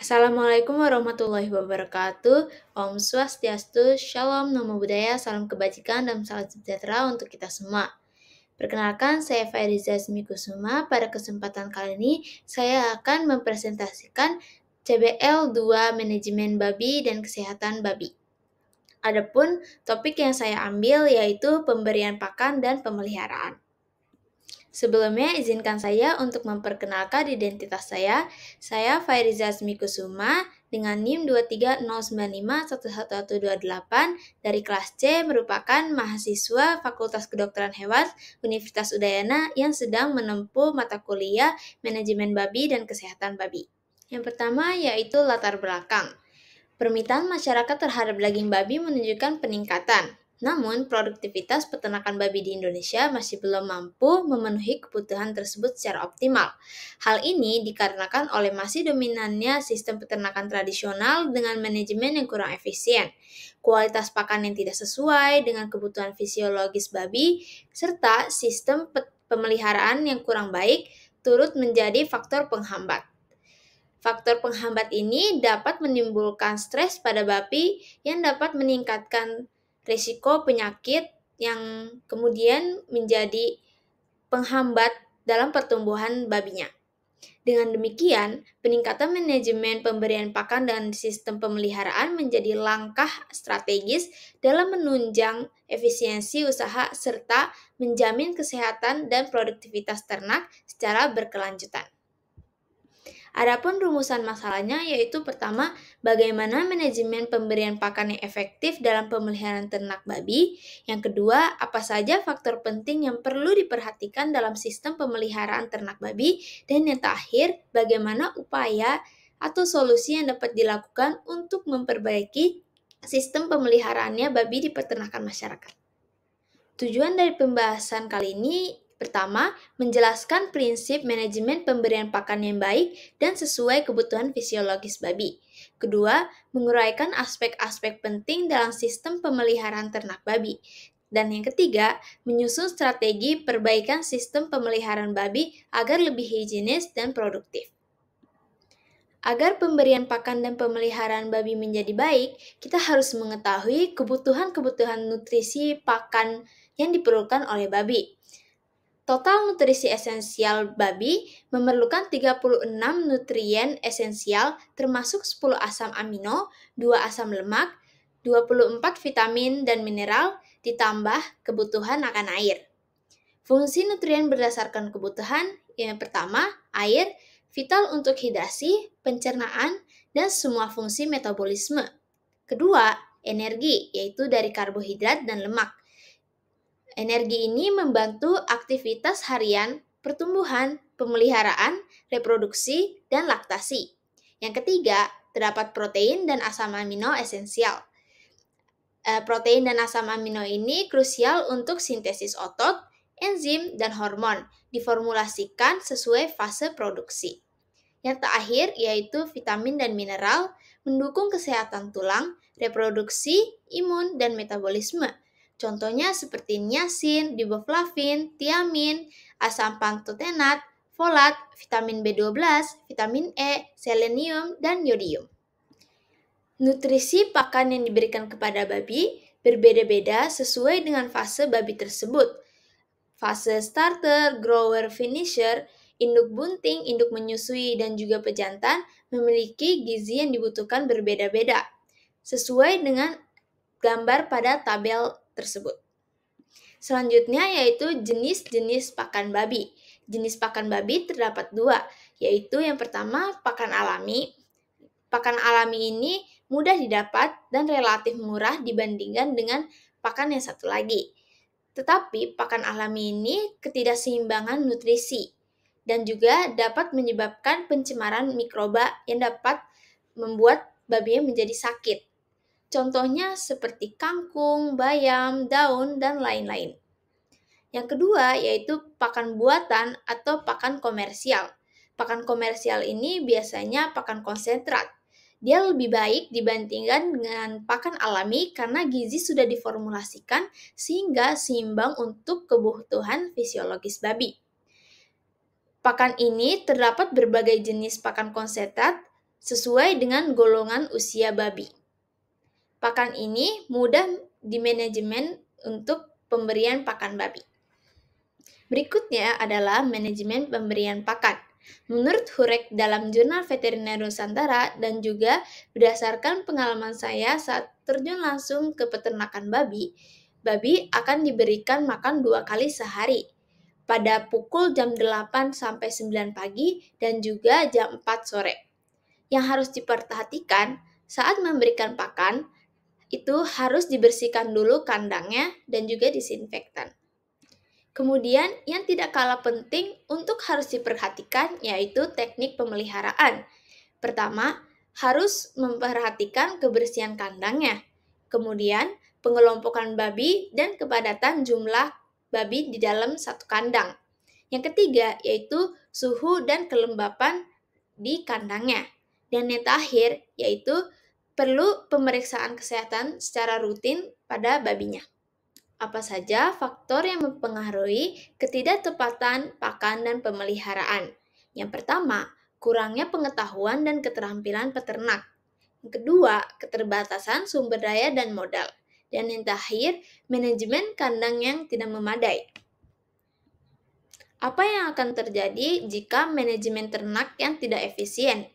Assalamualaikum warahmatullahi wabarakatuh. Om Swastiastu, Shalom, Namo Buddhaya, Salam Kebajikan, dan salam sejahtera untuk kita semua. Perkenalkan, saya Fairiza Asmi Kusuma. Pada kesempatan kali ini, saya akan mempresentasikan CBL 2 Manajemen Babi dan Kesehatan Babi. Adapun topik yang saya ambil yaitu pemberian pakan dan pemeliharaan. Sebelumnya, izinkan saya untuk memperkenalkan identitas saya. Saya Fairiza Asmi Kusuma dengan NIM 23095111128 dari kelas C, merupakan mahasiswa Fakultas Kedokteran Hewan Universitas Udayana yang sedang menempuh mata kuliah Manajemen Babi dan Kesehatan Babi. Yang pertama yaitu latar belakang. Permintaan masyarakat terhadap daging babi menunjukkan peningkatan. Namun, produktivitas peternakan babi di Indonesia masih belum mampu memenuhi kebutuhan tersebut secara optimal. Hal ini dikarenakan oleh masih dominannya sistem peternakan tradisional dengan manajemen yang kurang efisien, kualitas pakan yang tidak sesuai dengan kebutuhan fisiologis babi, serta sistem pemeliharaan yang kurang baik turut menjadi faktor penghambat. Faktor penghambat ini dapat menimbulkan stres pada babi yang dapat meningkatkan risiko penyakit yang kemudian menjadi penghambat dalam pertumbuhan babinya. Dengan demikian, peningkatan manajemen pemberian pakan dan sistem pemeliharaan menjadi langkah strategis dalam menunjang efisiensi usaha serta menjamin kesehatan dan produktivitas ternak secara berkelanjutan. Adapun rumusan masalahnya yaitu pertama, bagaimana manajemen pemberian pakan yang efektif dalam pemeliharaan ternak babi. Yang kedua, apa saja faktor penting yang perlu diperhatikan dalam sistem pemeliharaan ternak babi. Dan yang terakhir, bagaimana upaya atau solusi yang dapat dilakukan untuk memperbaiki sistem pemeliharaannya babi di peternakan masyarakat. Tujuan dari pembahasan kali ini pertama, menjelaskan prinsip manajemen pemberian pakan yang baik dan sesuai kebutuhan fisiologis babi. Kedua, menguraikan aspek-aspek penting dalam sistem pemeliharaan ternak babi. Dan yang ketiga, menyusun strategi perbaikan sistem pemeliharaan babi agar lebih higienis dan produktif. Agar pemberian pakan dan pemeliharaan babi menjadi baik, kita harus mengetahui kebutuhan-kebutuhan nutrisi pakan yang diperlukan oleh babi. Total nutrisi esensial babi memerlukan 36 nutrien esensial termasuk 10 asam amino, 2 asam lemak, 24 vitamin dan mineral, ditambah kebutuhan akan air. Fungsi nutrien berdasarkan kebutuhan, yang pertama, air, vital untuk hidrasi, pencernaan, dan semua fungsi metabolisme. Kedua, energi, yaitu dari karbohidrat dan lemak. Energi ini membantu aktivitas harian, pertumbuhan, pemeliharaan, reproduksi, dan laktasi. Yang ketiga, terdapat protein dan asam amino esensial. Protein dan asam amino ini krusial untuk sintesis otot, enzim, dan hormon, diformulasikan sesuai fase produksi. Yang terakhir yaitu vitamin dan mineral, mendukung kesehatan tulang, reproduksi, imun, dan metabolisme. Contohnya seperti niacin, riboflavin, tiamin, asam pantotenat, folat, vitamin B12, vitamin E, selenium, dan yodium. Nutrisi pakan yang diberikan kepada babi berbeda-beda sesuai dengan fase babi tersebut. Fase starter, grower, finisher, induk bunting, induk menyusui, dan juga pejantan memiliki gizi yang dibutuhkan berbeda-beda, sesuai dengan gambar pada tabel tersebut. Selanjutnya yaitu jenis-jenis pakan babi. Jenis pakan babi terdapat dua, yaitu yang pertama pakan alami. Pakan alami ini mudah didapat dan relatif murah dibandingkan dengan pakan yang satu lagi. Tetapi pakan alami ini ketidakseimbangan nutrisi dan juga dapat menyebabkan pencemaran mikroba yang dapat membuat babinya menjadi sakit. Contohnya seperti kangkung, bayam, daun, dan lain-lain. Yang kedua yaitu pakan buatan atau pakan komersial. Pakan komersial ini biasanya pakan konsentrat. Dia lebih baik dibandingkan dengan pakan alami karena gizi sudah diformulasikan sehingga seimbang untuk kebutuhan fisiologis babi. Pakan ini terdapat berbagai jenis pakan konsentrat sesuai dengan golongan usia babi. Pakan ini mudah dimanajemen untuk pemberian pakan babi. Berikutnya adalah manajemen pemberian pakan. Menurut Hurek dalam Jurnal Veteriner Nusantara dan juga berdasarkan pengalaman saya saat terjun langsung ke peternakan babi, babi akan diberikan makan 2 kali sehari, pada pukul jam 8 sampai 9 pagi dan juga jam 4 sore. Yang harus diperhatikan saat memberikan pakan, itu harus dibersihkan dulu kandangnya dan juga disinfektan. Kemudian yang tidak kalah penting untuk harus diperhatikan yaitu teknik pemeliharaan. Pertama, harus memperhatikan kebersihan kandangnya. Kemudian, pengelompokan babi dan kepadatan jumlah babi di dalam satu kandang. Yang ketiga yaitu suhu dan kelembapan di kandangnya. Dan yang terakhir yaitu perlu pemeriksaan kesehatan secara rutin pada babinya. Apa saja faktor yang mempengaruhi ketidaktepatan pakan dan pemeliharaan? Yang pertama, kurangnya pengetahuan dan keterampilan peternak. Yang kedua, keterbatasan sumber daya dan modal. Dan yang terakhir, manajemen kandang yang tidak memadai. Apa yang akan terjadi jika manajemen ternak yang tidak efisien?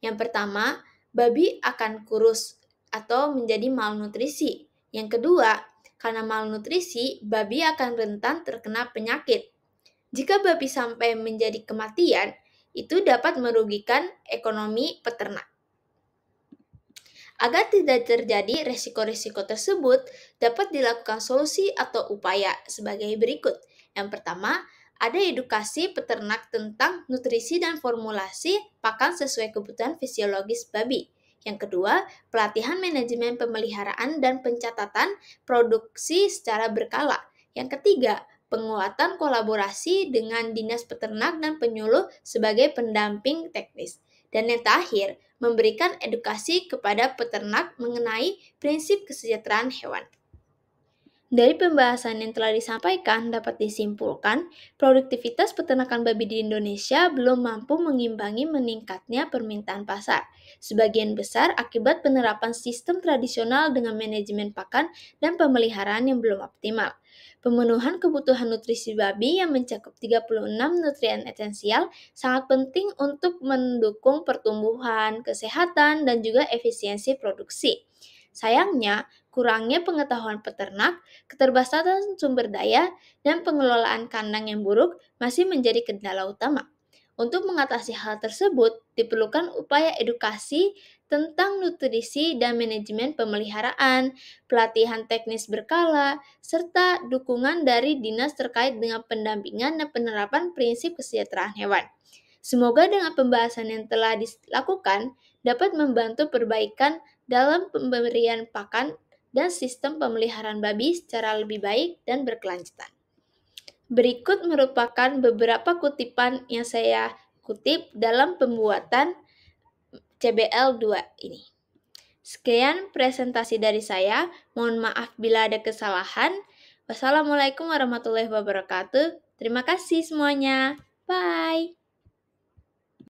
Yang pertama, babi akan kurus atau menjadi malnutrisi. Yang kedua, karena malnutrisi, babi akan rentan terkena penyakit. Jika babi sampai menjadi kematian, itu dapat merugikan ekonomi peternak. Agar tidak terjadi risiko-risiko tersebut, dapat dilakukan solusi atau upaya sebagai berikut. Yang pertama, ada edukasi peternak tentang nutrisi dan formulasi pakan sesuai kebutuhan fisiologis babi. Yang kedua, pelatihan manajemen pemeliharaan dan pencatatan produksi secara berkala. Yang ketiga, penguatan kolaborasi dengan dinas peternak dan penyuluh sebagai pendamping teknis. Dan yang terakhir, memberikan edukasi kepada peternak mengenai prinsip kesejahteraan hewan. Dari pembahasan yang telah disampaikan dapat disimpulkan, produktivitas peternakan babi di Indonesia belum mampu mengimbangi meningkatnya permintaan pasar, sebagian besar akibat penerapan sistem tradisional dengan manajemen pakan dan pemeliharaan yang belum optimal. Pemenuhan kebutuhan nutrisi babi yang mencakup 36 nutrien esensial sangat penting untuk mendukung pertumbuhan, kesehatan, dan juga efisiensi produksi. Sayangnya, kurangnya pengetahuan peternak, keterbatasan sumber daya, dan pengelolaan kandang yang buruk masih menjadi kendala utama. Untuk mengatasi hal tersebut, diperlukan upaya edukasi tentang nutrisi dan manajemen pemeliharaan, pelatihan teknis berkala, serta dukungan dari dinas terkait dengan pendampingan dan penerapan prinsip kesejahteraan hewan. Semoga dengan pembahasan yang telah dilakukan dapat membantu perbaikan dalam pemberian pakan dan sistem pemeliharaan babi secara lebih baik dan berkelanjutan. Berikut merupakan beberapa kutipan yang saya kutip dalam pembuatan CBL2 ini. Sekian presentasi dari saya. Mohon maaf bila ada kesalahan. Wassalamualaikum warahmatullahi wabarakatuh. Terima kasih semuanya. Bye.